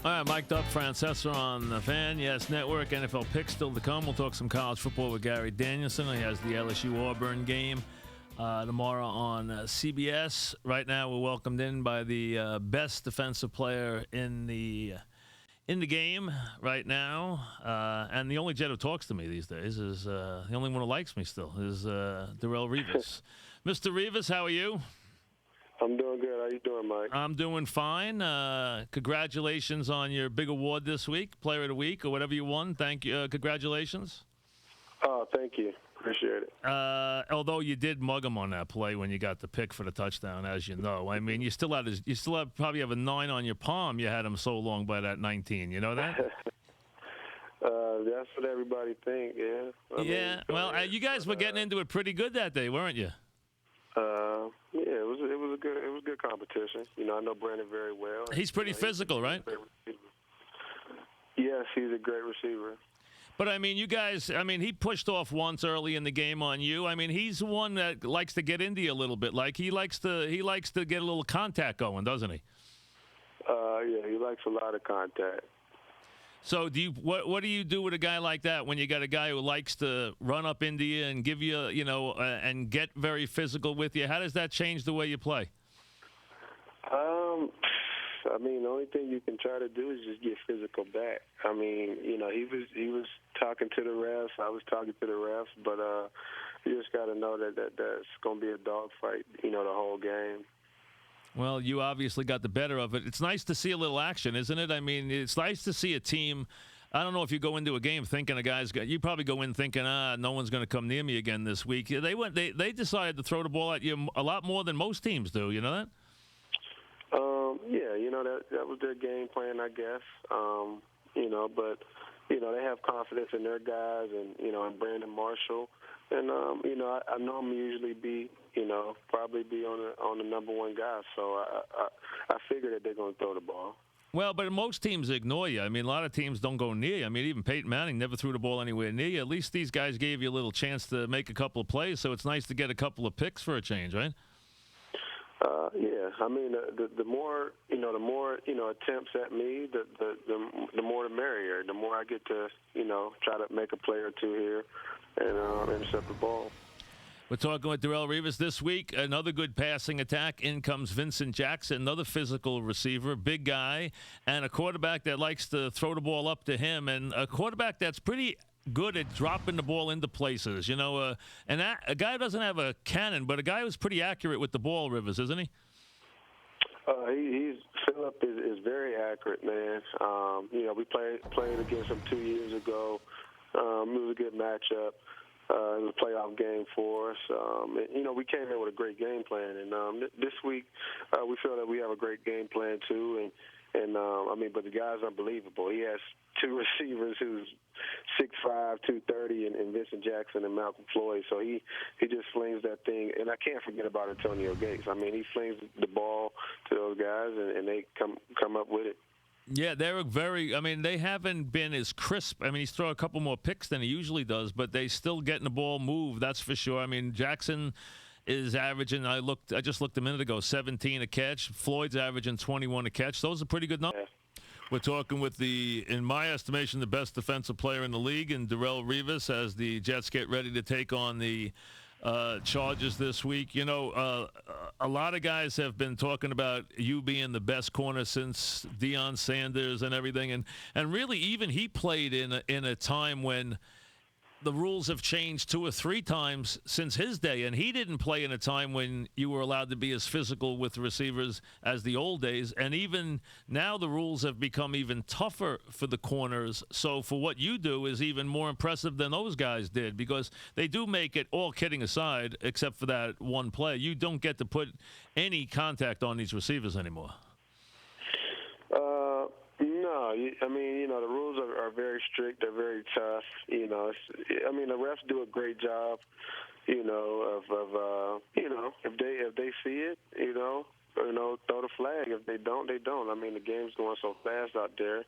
All right, mic'd up. Francesa on the Fan. Yes, Network. NFL picks still to come. We'll talk some college football with Gary Danielson. He has the LSU-Auburn game tomorrow on CBS. Right now, we're welcomed in by the best defensive player in the game right now, and the only Jet who talks to me these days is the only one who likes me still is Darrelle Revis. Mr. Revis, how are you? I'm doing good. How you doing, Mike? I'm doing fine. Congratulations on your big award this week, Player of the Week, or whatever you won. Thank you. Congratulations. Oh, thank you. Appreciate it. Although you did mug him on that play when you got the pick for the touchdown, as you know. I mean, you still probably have a 9 on your palm. You had him so long by that 19. You know that? That's what everybody think. Yeah. You guys were getting into it pretty good that day, weren't you? Yeah, it was a good competition. You know, I know Brandon very well. He's pretty physical, right? Yes, he's a great receiver. But, I mean, you guys, he pushed off once early in the game on you. I mean, he's the one that likes to get into you a little bit. Like, he likes to get a little contact going, doesn't he? Yeah, he likes a lot of contact. So what do you do with a guy like that when you got a guy who likes to run up into you and give you, and get very physical with you? How does that change the way you play? The only thing you can try to do is just get physical back. I mean, he was talking to the refs. I was talking to the refs, but you just got to know that's going to be a dogfight, the whole game. Well, you obviously got the better of it. It's nice to see a little action, isn't it? I mean, it's nice to see a team. I don't know if you go into a game thinking you probably go in thinking, no one's going to come near me again this week. They decided to throw the ball at you a lot more than most teams do. You know that? Yeah, that was their game plan, I guess. But they have confidence in their guys and Brandon Marshall. And, I know I'm usually probably be on the number one guy. So I figure that they're going to throw the ball. Well, but most teams ignore you. I mean, a lot of teams don't go near you. I mean, even Peyton Manning never threw the ball anywhere near you. At least these guys gave you a little chance to make a couple of plays, so it's nice to get a couple of picks for a change, right? Yeah. I mean, the more attempts at me, the more the merrier. The more I get to try to make a play or two here and intercept the ball. We're talking with Darrelle Revis this week. Another good passing attack. In comes Vincent Jackson, another physical receiver, big guy, and a quarterback that likes to throw the ball up to him, and a quarterback that's pretty good at dropping the ball into places. And a guy who doesn't have a cannon, but a guy who's pretty accurate with the ball, Rivers, isn't he? Philip is very accurate, man. We played against him 2 years ago. It was a good matchup. It was a playoff game for us. We came in with a great game plan, and this week we feel that we have a great game plan too. But the guy's unbelievable. He has two receivers who's 6'5", 230, and Vincent Jackson and Malcolm Floyd. So he just flings that thing. And I can't forget about Antonio Gates. I mean, he flings the ball to those guys, and they come up with it. Yeah, they're they haven't been as crisp. I mean, he's thrown a couple more picks than he usually does, but they still getting the ball moved, that's for sure. I mean, Jackson is averaging, I just looked a minute ago, 17 a catch. Floyd's averaging 21 a catch. Those are pretty good numbers. Yeah. We're talking with in my estimation, the best defensive player in the league, and Darrelle Revis, as the Jets get ready to take on the Chargers this week. A lot of guys have been talking about you being the best corner since Deion Sanders and everything, and really even he played in a time when the rules have changed 2 or 3 times since his day, and he didn't play in a time when you were allowed to be as physical with receivers as the old days. And even now the rules have become even tougher for the corners. So for what you do is even more impressive than those guys did, because they do make it, all kidding aside, except for that one play, you don't get to put any contact on these receivers anymore. No, the rules are very strict. They're very tough. The refs do a great job. If they see it, throw the flag. If they don't, they don't. I mean, the game's going so fast out there.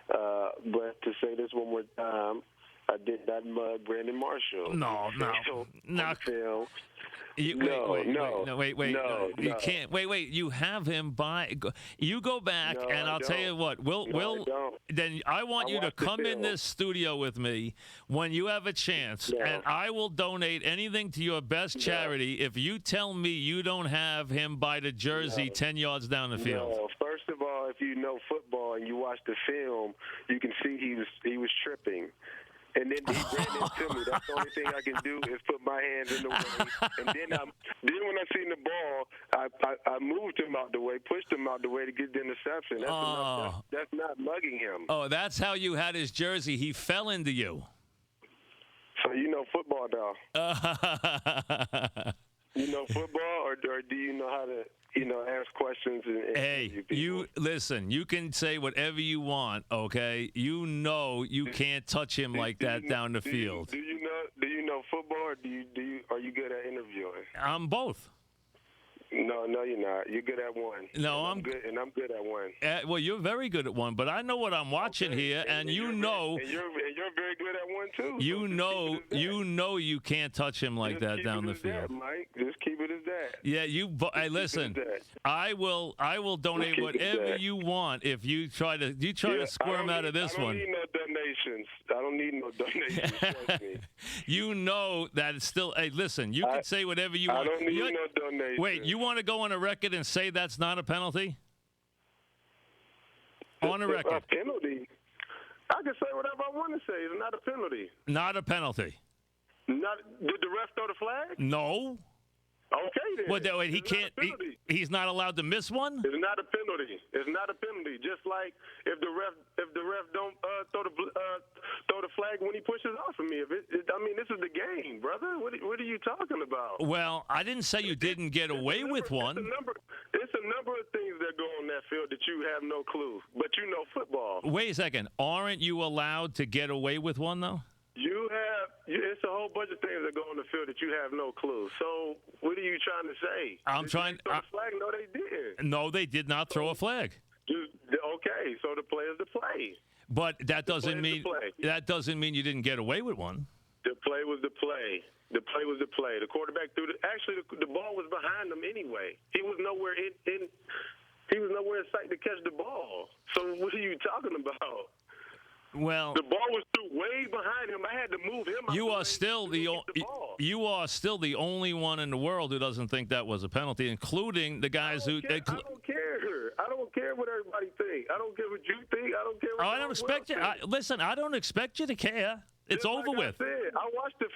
But to say this one more time, I did not mug Brandon Marshall. No. You can't. Wait. You have him by. You go back, No, and I I'll tell you what. I don't. Then I want you to watched the come in film. this studio with me when you have a chance, No. and I will donate anything to your best charity if you tell me you don't have him by the jersey 10 yards down the field. No, first of all, if you know football and you watch the film, you can see he was tripping. And then he ran into me. That's the only thing I can do is put my hands in the way. And then when I seen the ball, I moved him out the way, pushed him out the way to get the interception. That's enough. That's not mugging him. Oh, that's how you had his jersey. He fell into you. So you know football, though. You know football, or do you know how to, ask questions? And hey, you listen. You can say whatever you want, okay? You know you can't touch him like that down the field. Do you know football, or are you good at interviewing? I'm both. No, you're not. You're good at one. No, I'm good, and I'm good at one. Well, you're very good at one, but I know what I'm watching here, and you know. And you're very good at one too. You know you can't touch him like that down the field. That, Mike. Just keep it as that. Yeah, hey, listen. I will donate whatever you want if you try to squirm out of this one. I don't need no donations. I don't need no donations. Trust me. You know that it's still. Hey, listen. You can say whatever you want. I don't need no donations. Wait, you want to go on a record and say that's not a penalty? On a record. A penalty? I can say whatever I want to say. It's not a penalty. Not a penalty. Did the ref throw the flag? No. Okay, then. Wait, he can't. He's not allowed to miss one. It's not a penalty. It's not a penalty. Just like if the ref don't throw the flag when he pushes off of me. This is the game, brother. What are you talking about? Well, I didn't say you didn't get away with one. It's a number of things that go on that field that you have no clue, but you know football. Wait a second. Aren't you allowed to get away with one though? It's a whole bunch of things that go on the field that you have no clue. So what are you trying to say? I'm trying. Throw the flag? No, they didn't. No, they did not throw a flag. Okay, so the players to play. But that doesn't mean you didn't get away with one. The play was the play. The play was the play. The quarterback threw the ball was behind him anyway. He was nowhere in sight to catch the ball. So what are you talking about? Well, the ball was through way behind him. I had to move him. You are still the only one in the world who doesn't think that was a penalty, including the guys who. I don't care. I don't care what everybody thinks. I don't care what you think. I don't care. What I don't expect you. Listen, I don't expect you to care. It's over with. I watched the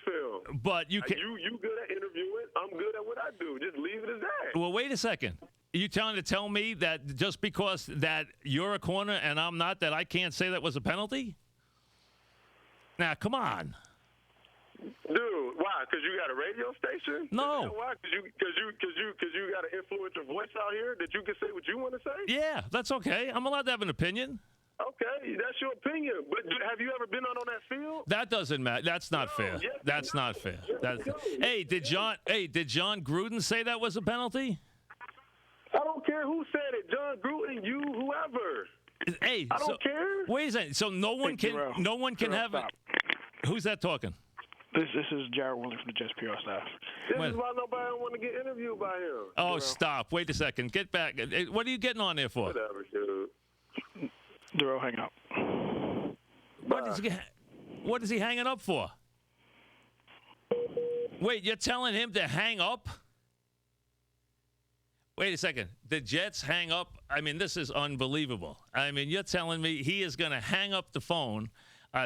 film. But you can. You good at interviewing. I'm good at what I do. Just leave it as that. Well, wait a second. Are you trying to tell me that just because that you're a corner and I'm not, that I can't say that was a penalty? Now, come on. Dude, why? Because you got a radio station? No. Why? Because you got an influential voice out here that you can say what you want to say? Yeah, that's okay. I'm allowed to have an opinion. Okay, that's your opinion. But have you ever been on that field? That doesn't matter. That's not fair. Yes, that's not fair. Hey, did John Gruden say that was a penalty? I don't care who said it. John Gruden, you, whoever. Hey, I don't care. Wait a second. So no one can have it. Who's that talking? This is Jared Williams from the Jets PR staff. This is why nobody want to get interviewed by him. Oh, stop. Wait a second. Get back. What are you getting on there for? Whatever, dude. Darrelle, hang up. What is he hanging up for? Wait, you're telling him to hang up? Wait a second. The Jets hang up? I mean, this is unbelievable. I mean, you're telling me he is going to hang up the phone.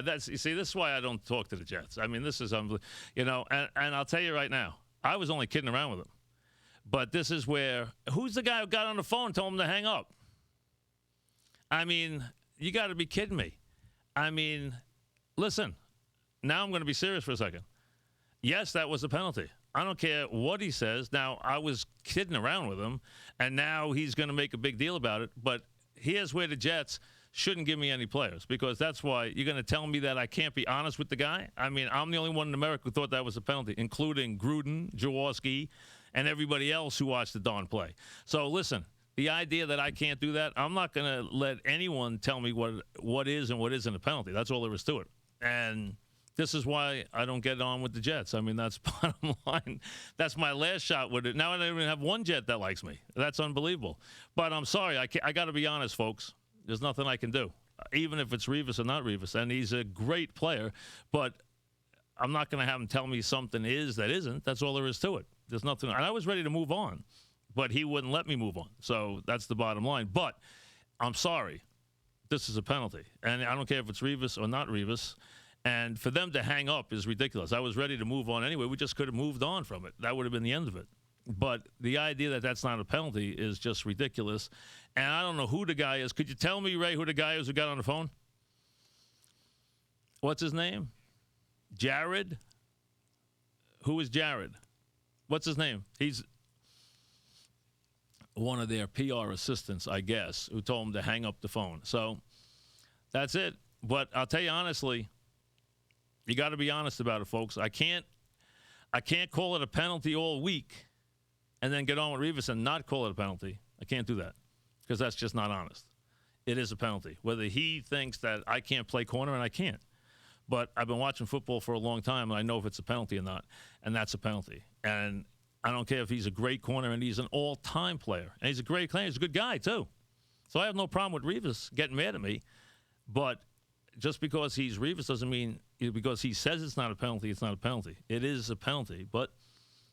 This is why I don't talk to the Jets. I mean, this is unbelievable. And I'll tell you right now, I was only kidding around with him. But this is where, who's the guy who got on the phone and told him to hang up? I mean, you got to be kidding me. I mean, listen, now I'm going to be serious for a second. Yes, that was a penalty. I don't care what he says. Now, I was kidding around with him, and now he's going to make a big deal about it. But here's where the Jets shouldn't give me any players, because that's why you're going to tell me that I can't be honest with the guy? I mean, I'm the only one in America who thought that was a penalty, including Gruden, Jaworski, and everybody else who watched the darn play. So, listen, the idea that I can't do that, I'm not going to let anyone tell me what is and what isn't a penalty. That's all there is to it. And This is why I don't get on with the Jets. I mean, that's bottom line. That's my last shot with it. Now I don't even have one Jet that likes me. That's unbelievable. But I'm sorry. I got to be honest, folks. There's nothing I can do, even if it's Revis or not Revis. And he's a great player, but I'm not going to have him tell me something is that isn't. That's all there is to it. There's nothing. And I was ready to move on, but he wouldn't let me move on. So that's the bottom line. But I'm sorry. This is a penalty. And I don't care if it's Revis or not Revis. And for them to hang up is ridiculous. I was ready to move on anyway. We just could have moved on from it. That would have been the end of it. But the idea that that's not a penalty is just ridiculous. And I don't know who the guy is. Could you tell me, Ray, who the guy is who got on the phone? What's his name? Jared? Who is Jared? What's his name? He's one of their PR assistants, I guess, who told him to hang up the phone. So that's it. But I'll tell you honestly, you got to be honest about it, folks. I can't call it a penalty all week and then get on with Revis and not call it a penalty. I can't do that because that's just not honest. It is a penalty. Whether he thinks that I can't play corner, and I can't. But I've been watching football for a long time, and I know if it's a penalty or not, and that's a penalty. And I don't care if he's a great corner and he's an all-time player. And he's a great player. He's a good guy, too. So I have no problem with Revis getting mad at me. But just because he's Revis doesn't mean because he says it's not a penalty, it's not a penalty. It is a penalty. But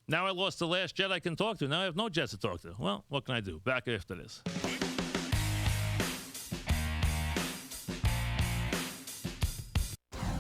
now I lost the last Jet I can talk to. Now I have no Jets to talk to. Well, what can I do? Back after this.